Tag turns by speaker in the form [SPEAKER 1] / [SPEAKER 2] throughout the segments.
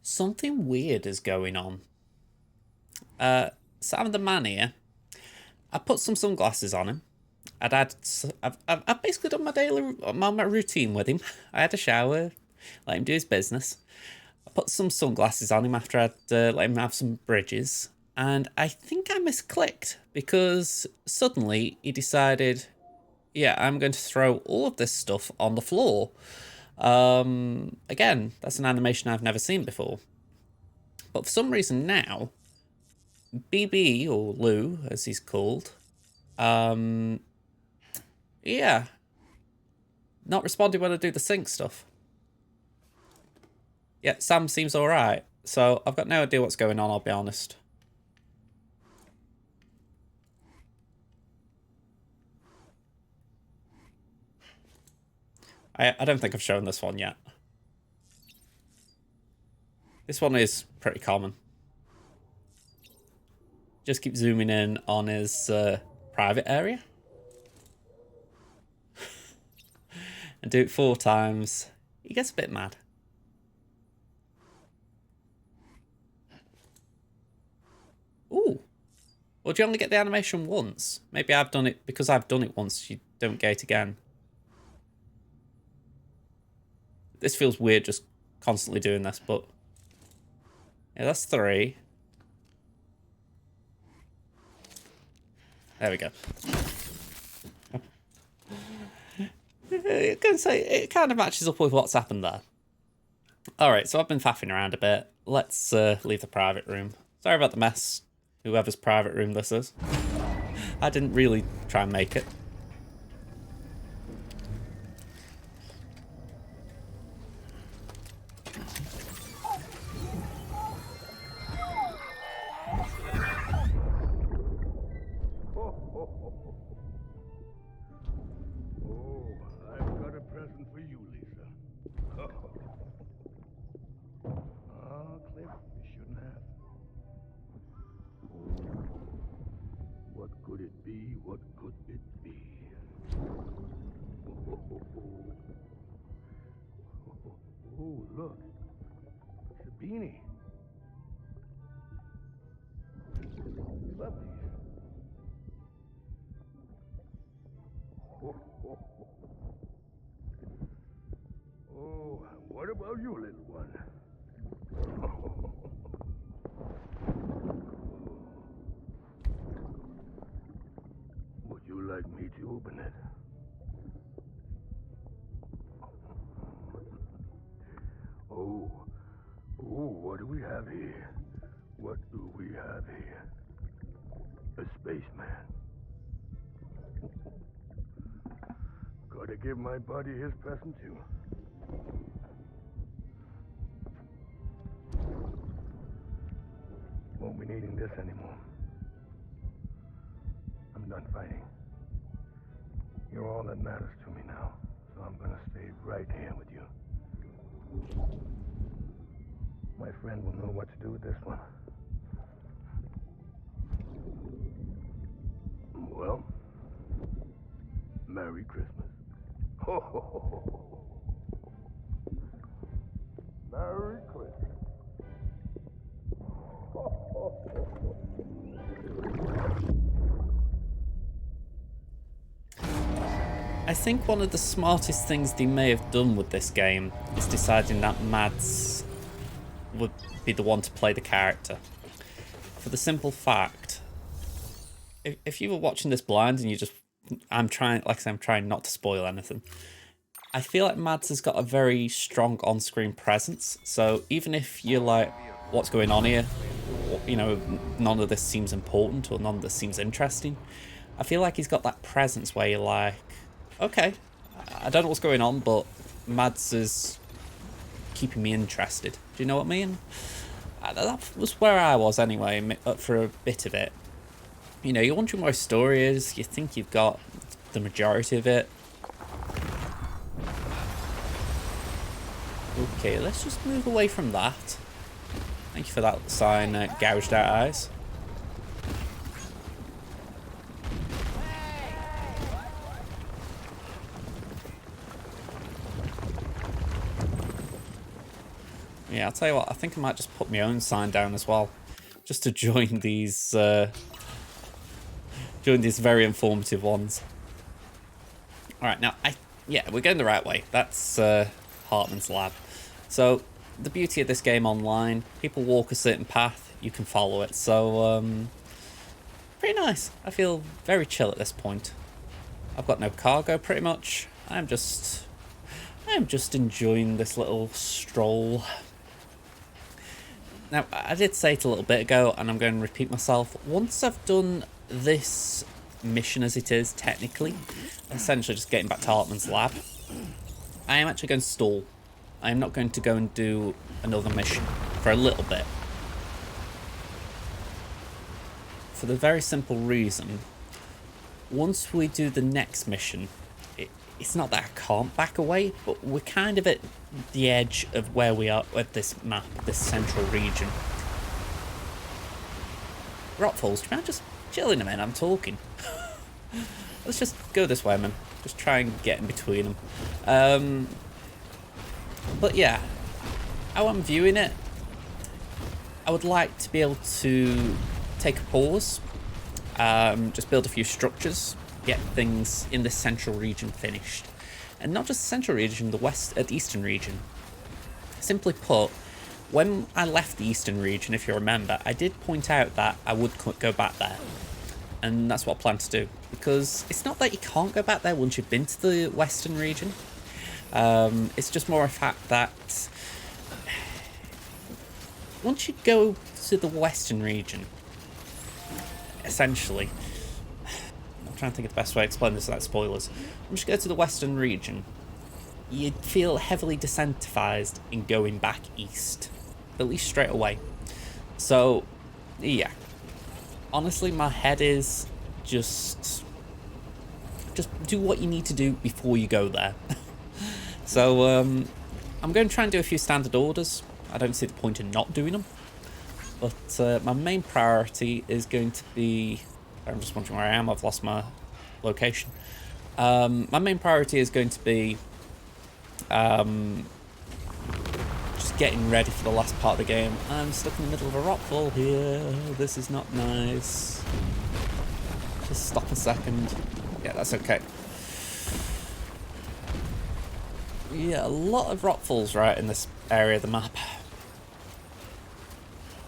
[SPEAKER 1] Something weird is going on. Sam the man here, I put some sunglasses on him. I've basically done my routine with him. I had a shower, let him do his business. I put some sunglasses on him after I'd let him have some bridges. And I think I misclicked because suddenly he decided, yeah, I'm going to throw all of this stuff on the floor. Again, that's an animation I've never seen before. But for some reason now, BB, or Lou, as he's called, yeah, not responding when I do the sync stuff. Yeah, Sam seems alright. So I've got no idea what's going on, I'll be honest. I don't think I've shown this one yet. This one is pretty common. Just keep zooming in on his private area. And do it 4 times. He gets a bit mad. Ooh. Well, do you only get the animation once? Maybe I've done it, because I've done it once, you don't get it again. This feels weird just constantly doing this, but... yeah, that's 3. There we go. I can say it kind of matches up with what's happened there. Alright, so I've been faffing around a bit. Let's leave the private room. Sorry about the mess, whoever's private room this is. I didn't really try and make it.
[SPEAKER 2] Oh, look. It's a beanie. You love these. Oh, what about you, little one? Would you like me to open it? Oh, what do we have here? What do we have here? A spaceman. Gotta give my buddy his present too. Won't be needing this anymore. I'm done fighting. You're all that matters to me now, so I'm gonna stay right here with you. My friend will know what to do with this one. Well, Merry Christmas. Ho, ho, ho, ho. Merry Christmas. Ho, ho, ho, ho.
[SPEAKER 1] I think one of the smartest things they may have done with this game is deciding that Mads would be the one to play the character. For the simple fact, if you were watching this blind and you just... I'm trying not to spoil anything. I feel like Mads has got a very strong on-screen presence, so even if you're like, what's going on here? You know, none of this seems important or none of this seems interesting. I feel like he's got that presence where you're like, okay, I don't know what's going on, but Mads is keeping me interested. Do you know what I mean? That was where I was anyway, for a bit of it. You know, you're wondering where his story is, you think you've got the majority of it. Okay, let's just move away from that. Thank you for that sign, gouged out eyes. Yeah, I'll tell you what, I think I might just put my own sign down as well. Just to join these very informative ones. Alright, now, yeah, we're going the right way. That's Heartman's lab. So, the beauty of this game online, people walk a certain path, you can follow it. So, pretty nice. I feel very chill at this point. I've got no cargo, pretty much. I am just enjoying this little stroll. Now, I did say it a little bit ago, and I'm going to repeat myself. Once I've done this mission as it is, technically, essentially just getting back to Heartman's lab, I am actually going to stall. I am not going to go and do another mission for a little bit. For the very simple reason, once we do the next mission, it's not that I can't back away, but we're kind of at the edge of where we are with this map, this central region. Rockfalls, do you mind just chilling a minute? I'm talking. Let's just go this way, man. Just try and get in between them. But yeah, how I'm viewing it, I would like to be able to take a pause, just build a few structures, get things in the central region finished. And not just the central region, the eastern region. Simply put, when I left the eastern region, if you remember, I did point out that I would go back there. And that's what I plan to do. Because it's not that you can't go back there once you've been to the western region. It's just more a fact that once you go to the western region, essentially, I'm trying to think of the best way to explain this without spoilers. Once you go to the western region, you feel heavily disincentivized in going back east, at least straight away. So, yeah. Honestly, my head is just do what you need to do before you go there. So, I'm going to try and do a few standard orders. I don't see the point in not doing them. But my main priority is going to be... I'm just wondering where I am. I've lost my location. My main priority is going to be just getting ready for the last part of the game. I'm stuck in the middle of a rockfall here. This is not nice. Just stop a second. Yeah, that's okay. Yeah, a lot of rockfalls right in this area of the map.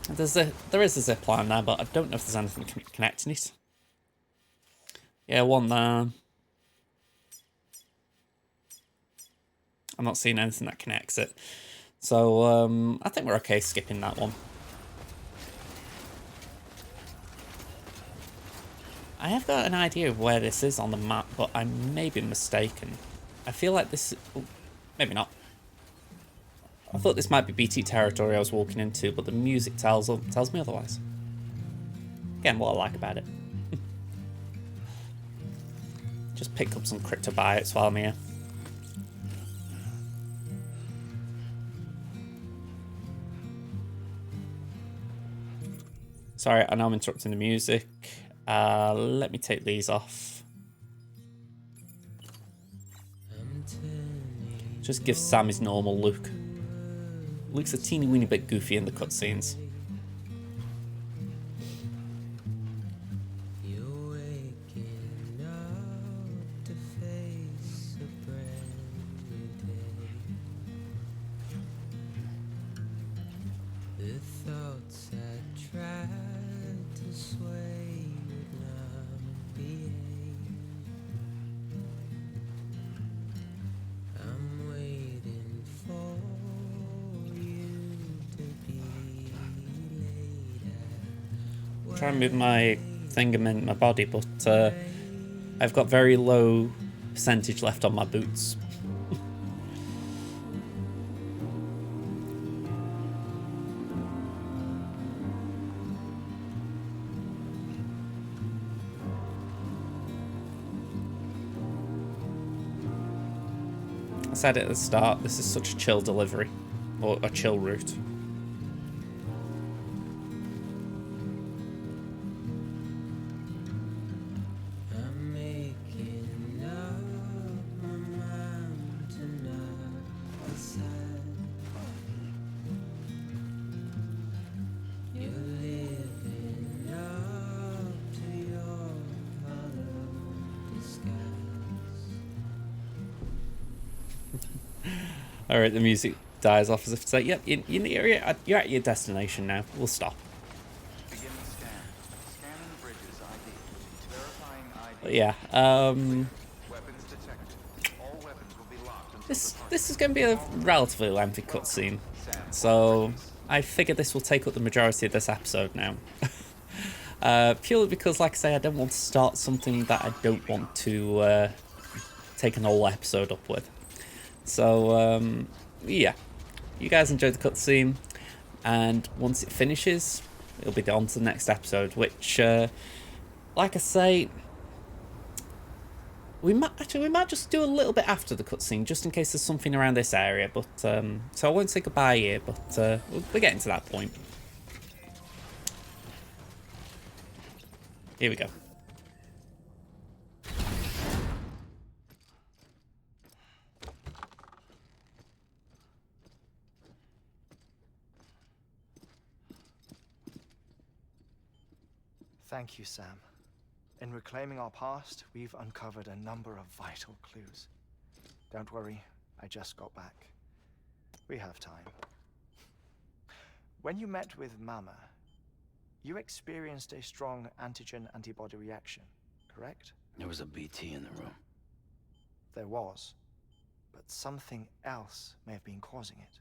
[SPEAKER 1] There is a zip line there, but I don't know if there's anything connecting it. Yeah, one there. I'm not seeing anything that connects it. So, I think we're okay skipping that one. I have got an idea of where this is on the map, but I may be mistaken. I feel like this... Oh, maybe not. I thought this might be BT territory I was walking into, but the music tells me otherwise. Again, what I like about it. Just pick up some cryptobiotes while I'm here. Sorry, I know I'm interrupting the music. Let me take these off. Just give Sam his normal look. Looks a teeny weeny bit goofy in the cutscenes. Try and move my finger in my body, but I've got very low percentage left on my boots. I said it at the start, this is such a chill delivery, or a chill route. All right, the music dies off as if to say, "Yep, you're at your destination now. We'll stop."
[SPEAKER 3] Beginning scan. Scanning bridges ID. Verifying ID.
[SPEAKER 1] But yeah,
[SPEAKER 3] Weapons detected. All weapons will be locked until
[SPEAKER 1] this is going to be a relatively lengthy cutscene, so I figure this will take up the majority of this episode now. Purely because, like I say, I don't want to start something that I don't want to take an whole episode up with. So, yeah, you guys enjoyed the cutscene, and once it finishes, it'll be on to the next episode, which, like I say, we might just do a little bit after the cutscene, just in case there's something around this area, but, so I won't say goodbye here, but we're getting to that point. Here we go.
[SPEAKER 4] Thank you, Sam. In reclaiming our past, we've uncovered a number of vital clues. Don't worry, I just got back. We have time. When you met with Mama, you experienced a strong antigen-antibody reaction, correct?
[SPEAKER 5] There was a BT in the room.
[SPEAKER 4] There was, but something else may have been causing it.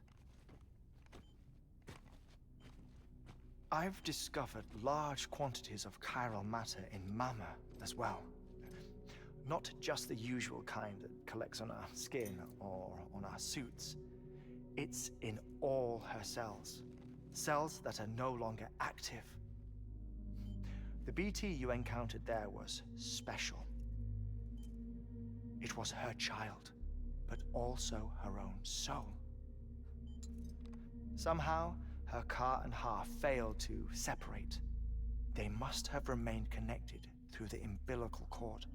[SPEAKER 4] I've discovered large quantities of chiral matter in Mama as well. Not just the usual kind that collects on our skin or on our suits. It's in all her cells. Cells that are no longer active. The BT you encountered there was special. It was her child, but also her own soul. Somehow, her Ka and Ha failed to separate. They must have remained connected through the umbilical cord.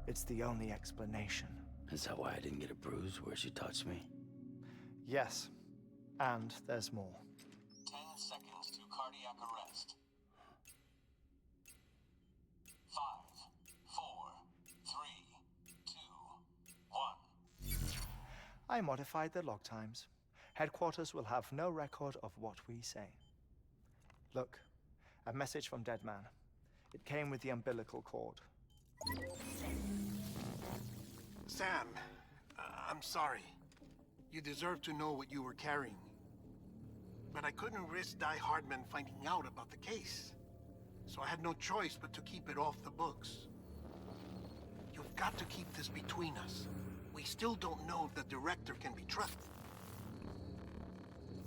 [SPEAKER 4] It's the only explanation.
[SPEAKER 5] Is that why I didn't get a bruise where she touched me?
[SPEAKER 4] Yes, and there's more.
[SPEAKER 6] 10 seconds to cardiac arrest. 5, 4, 3, 2, 1.
[SPEAKER 4] I modified the log times. Headquarters will have no record of what we say. Look, a message from Dead Man. It came with the umbilical cord.
[SPEAKER 7] Sam, I'm sorry. You deserve to know what you were carrying. But I couldn't risk Heartman finding out about the case. So I had no choice but to keep it off the books. You've got to keep this between us. We still don't know if the director can be trusted.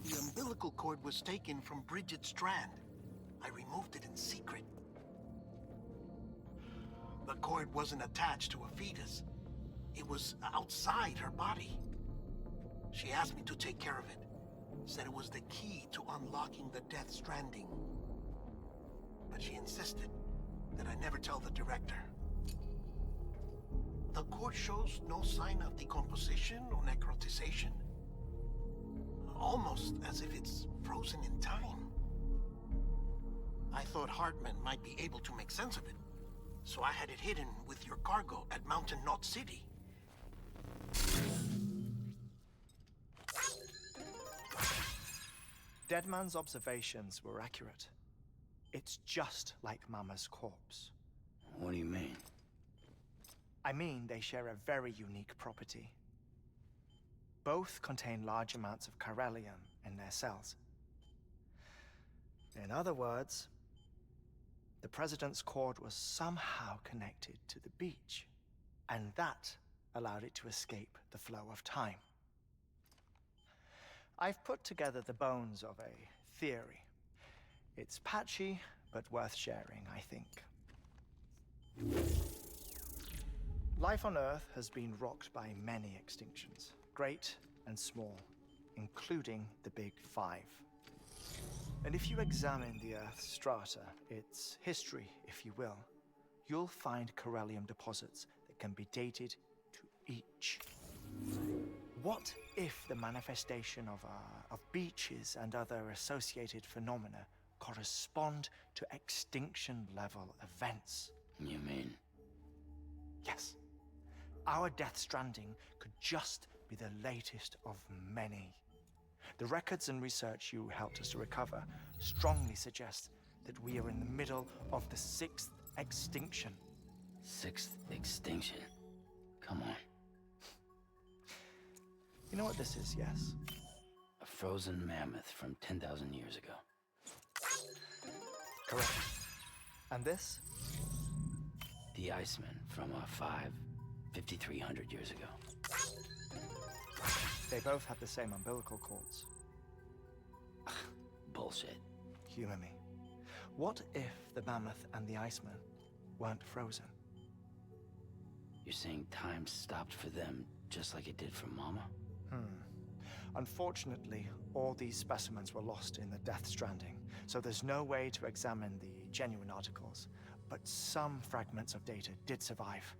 [SPEAKER 7] The umbilical cord was taken from Bridget Strand. I removed it in secret. The cord wasn't attached to a fetus. It was outside her body. She asked me to take care of it. Said it was the key to unlocking the Death Stranding. But she insisted that I never tell the director. The cord shows no sign of decomposition or necrotization. Almost as if it's frozen in time. I thought Heartman might be able to make sense of it, so I had it hidden with your cargo at Mountain Knot City.
[SPEAKER 4] Deadman's observations were accurate. It's just like Mama's corpse.
[SPEAKER 5] What do you mean?
[SPEAKER 4] I mean, they share a very unique property. Both contain large amounts of chiralium in their cells. In other words, the President's cord was somehow connected to the beach, and that allowed it to escape the flow of time. I've put together the bones of a theory. It's patchy, but worth sharing, I think. Life on Earth has been rocked by many extinctions, great and small, including the Big Five. And if you examine the Earth's strata, its history, if you will, you'll find chiralium deposits that can be dated to each. What if the manifestation of beaches and other associated phenomena correspond to extinction-level events?
[SPEAKER 5] You mean?
[SPEAKER 4] Yes. Our Death Stranding could just be the latest of many. The records and research you helped us to recover strongly suggest that we are in the middle of the 6th extinction.
[SPEAKER 5] 6th extinction? Come on.
[SPEAKER 4] You know what this is, yes?
[SPEAKER 5] A frozen mammoth from 10,000 years ago.
[SPEAKER 4] Correct. And this?
[SPEAKER 5] The Iceman from 5,300 years ago.
[SPEAKER 4] They both have the same umbilical cords.
[SPEAKER 5] Bullshit.
[SPEAKER 4] Humor me. What if the mammoth and the Iceman weren't frozen?
[SPEAKER 5] You're saying time stopped for them just like it did for Mama?
[SPEAKER 4] Unfortunately, all these specimens were lost in the Death Stranding, so there's no way to examine the genuine articles. But some fragments of data did survive.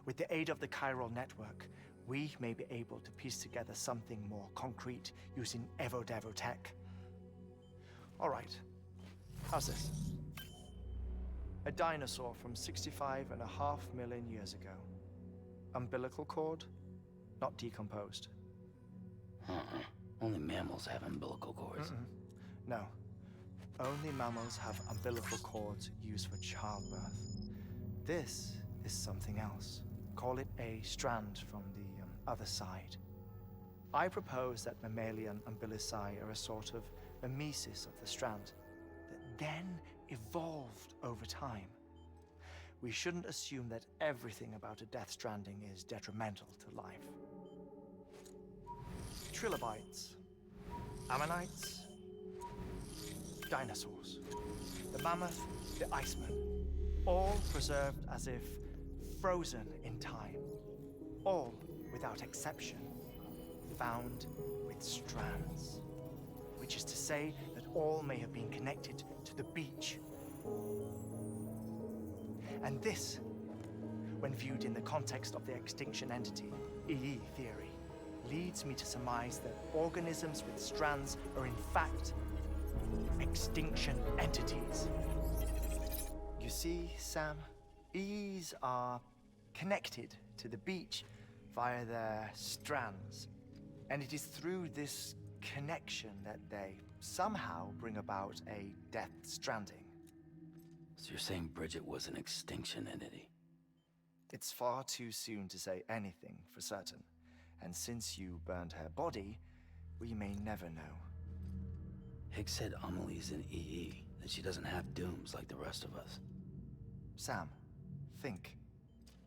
[SPEAKER 4] With the aid of the chiral network, we may be able to piece together something more concrete using Evo-Devo tech. All right, how's this? A dinosaur from 65.5 million years ago. Umbilical cord, not decomposed.
[SPEAKER 5] Only mammals have umbilical cords.
[SPEAKER 4] No. Only mammals have umbilical cords used for childbirth. This is something else. Call it a strand from the other side. I propose that mammalian umbilici are a sort of mimesis of the strand that then evolved over time. We shouldn't assume that everything about a Death Stranding is detrimental to life. Trilobites, ammonites, dinosaurs, the mammoth, the Iceman, all preserved as if frozen in time, all without exception found with strands, which is to say that all may have been connected to the beach. And this, when viewed in the context of the extinction entity, EE theory, leads me to surmise that organisms with strands are in fact extinction entities. You see, Sam, EEs are connected to the beach via their strands. And it is through this connection that they somehow bring about a Death Stranding.
[SPEAKER 5] So you're saying Bridget was an extinction entity?
[SPEAKER 4] It's far too soon to say anything for certain. And since you burned her body, we may never know.
[SPEAKER 5] Higgs said Amelie's an EE, that she doesn't have dooms like the rest of us.
[SPEAKER 4] Sam, think.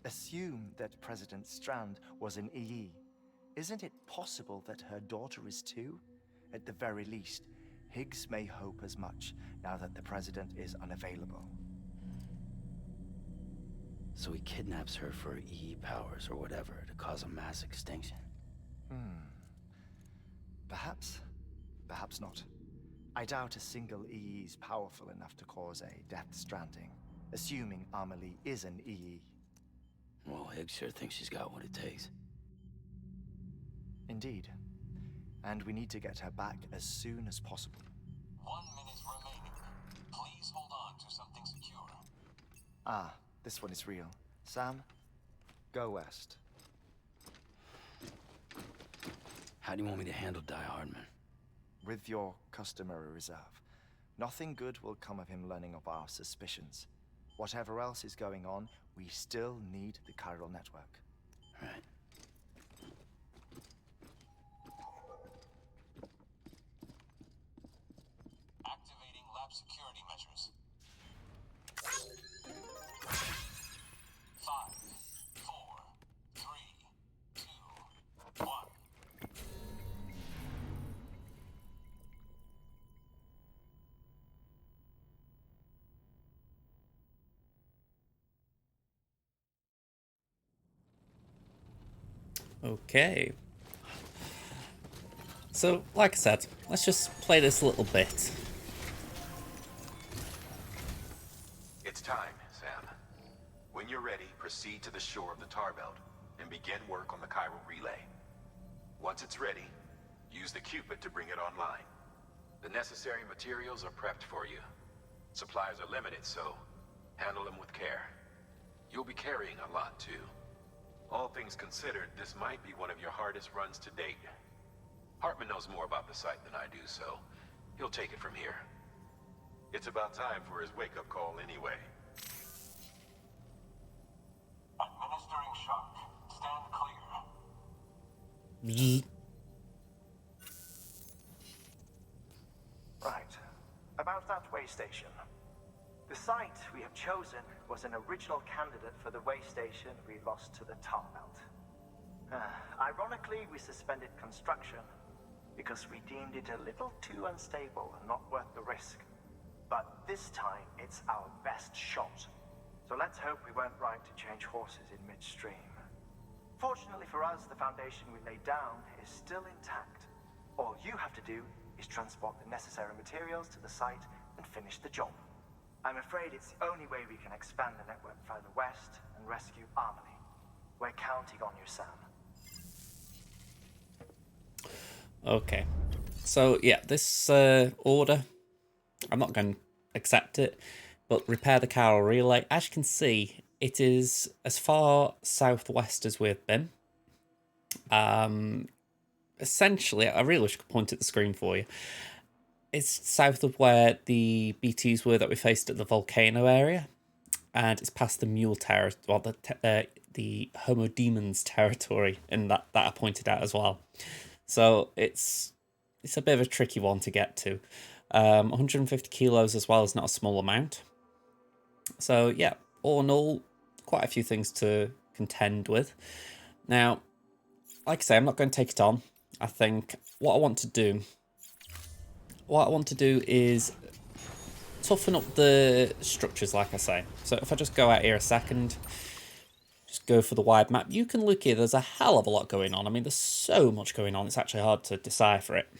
[SPEAKER 4] Assume that President Strand was an EE. Isn't it possible that her daughter is too? At the very least, Higgs may hope as much now that the President is unavailable.
[SPEAKER 5] So he kidnaps her for EE powers or whatever to cause a mass extinction.
[SPEAKER 4] Perhaps. Perhaps not. I doubt a single EE is powerful enough to cause a Death Stranding, assuming Amelie is an EE.
[SPEAKER 5] Well, Higgs sure thinks she's got what it takes.
[SPEAKER 4] Indeed. And we need to get her back as soon as possible.
[SPEAKER 6] 1 minute remaining. Please hold on to something secure.
[SPEAKER 4] Ah, this one is real. Sam, go west.
[SPEAKER 5] How do you want me to handle Heartman?
[SPEAKER 4] With your customary reserve. Nothing good will come of him learning of our suspicions. Whatever else is going on, we still need the chiral network.
[SPEAKER 5] Right.
[SPEAKER 6] Activating lab security measures. 5, 4, 3, 2, 1.
[SPEAKER 1] Okay. So, like I said, let's just play this a little bit.
[SPEAKER 8] It's time, Sam. When you're ready, proceed to the shore of the tar belt and begin work on the chiral relay. Once it's ready, use the Cupid to bring it online. The necessary materials are prepped for you. Supplies are limited, so handle them with care. You'll be carrying a lot, too. All things considered, this might be one of your hardest runs to date. Heartman knows more about the site than I do, so he'll take it from here. It's about time for his wake-up call anyway.
[SPEAKER 6] Administering shock. Stand clear.
[SPEAKER 4] Right. About that way station. The site we have chosen was an original candidate for the way station we lost to the tar belt. Ironically, we suspended construction because we deemed it a little too unstable and not worth the risk. But this time, it's our best shot. So let's hope we weren't right to change horses in midstream. Fortunately for us, the foundation we laid down is still intact. All you have to do is transport the necessary materials to the site and finish the job. I'm afraid it's the only way we can expand the network further west and rescue Harmony. We're counting on you, Sam.
[SPEAKER 1] Okay. So, yeah, this order, I'm not going to accept it, but repair the Carol relay. As you can see, it is as far southwest as we've been. Essentially, I really wish I could point at the screen for you. It's south of where the BTs were that we faced at the volcano area, and it's past the mule terror, well, the Homo Demons territory, and that I pointed out as well. So it's a bit of a tricky one to get to. 150 kilos as well is not a small amount. So yeah, all in all, quite a few things to contend with. Now, like I say, I'm not going to take it on. I think what I want to do is toughen up the structures, like I say. So if I just go out here a second, just go for the wide map, you can look here, there's a hell of a lot going on. I mean, there's so much going on, it's actually hard to decipher it.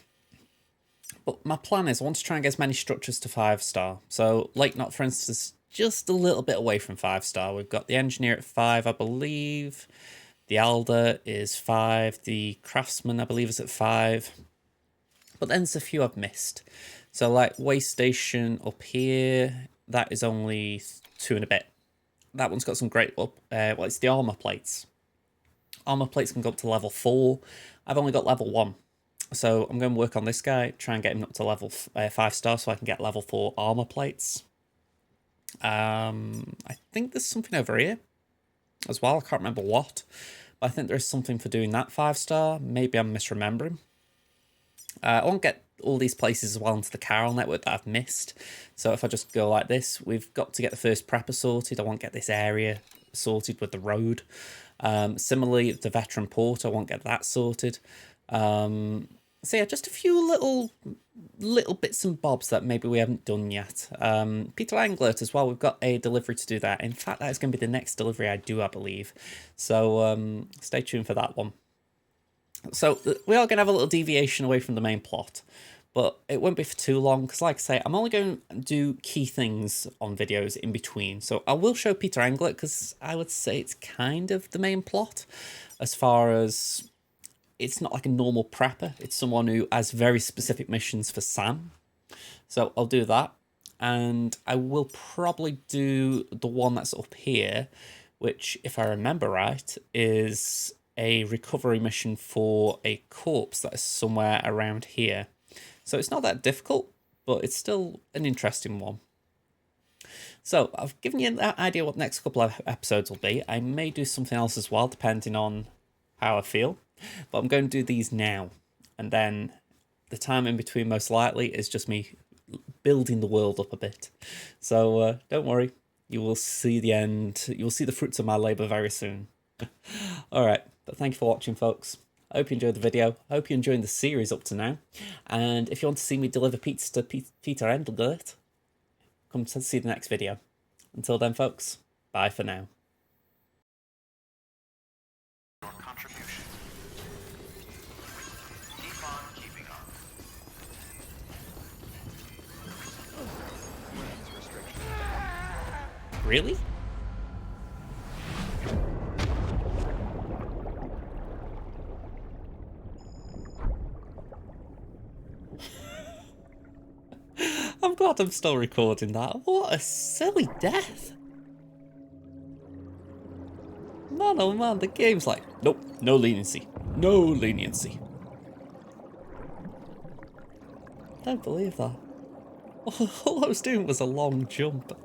[SPEAKER 1] But my plan is I want to try and get as many structures to 5-star. So Lake Knot, for instance, just a little bit away from 5-star. We've got the Engineer at 5, I believe. The Alder is 5. The Craftsman, I believe, is at 5. But then there's a few I've missed. So like Way Station up here, that is only 2 and a bit. That one's got some great, well, it's the armor plates. Armor plates can go up to level 4. I've only got level 1. So I'm going to work on this guy, try and get him up to level 5-star so I can get level 4 armor plates. I think there's something over here as well. I can't remember what. But I think there is something for doing that 5-star. Maybe I'm misremembering. I won't get all these places as well into the Carol network that I've missed. So if I just go like this, we've got to get the first prepper sorted. I won't get this area sorted with the road. Similarly, the veteran port, I won't get that sorted. So yeah, just a few little bits and bobs that maybe we haven't done yet. Peter Anglert as well, we've got a delivery to do that. In fact, that is going to be the next delivery I do, I believe. So stay tuned for that one. So we are going to have a little deviation away from the main plot, but it won't be for too long because, like I say, I'm only going to do key things on videos in between. So I will show Peter Anglert because I would say it's kind of the main plot as far as it's not like a normal prepper. It's someone who has very specific missions for Sam. So I'll do that. And I will probably do the one that's up here, which, if I remember right, is a recovery mission for a corpse that is somewhere around here. So it's not that difficult, but it's still an interesting one. So I've given you an idea what the next couple of episodes will be. I may do something else as well, depending on how I feel. But I'm going to do these now. And then the time in between most likely is just me building the world up a bit. So don't worry. You will see the end. You'll see the fruits of my labour very soon. Alright, but thank you for watching, folks. I hope you enjoyed the video. I hope you're enjoying the series up to now. And if you want to see me deliver pizza to Peter Englert, come to see the next video. Until then, folks, bye for now.
[SPEAKER 3] Your contribution. Keep on keeping on.
[SPEAKER 1] Really? I'm glad I'm still recording that. What a silly death. Man, oh man, the game's like, nope, no leniency. No leniency. I don't believe that. All I was doing was a long jump.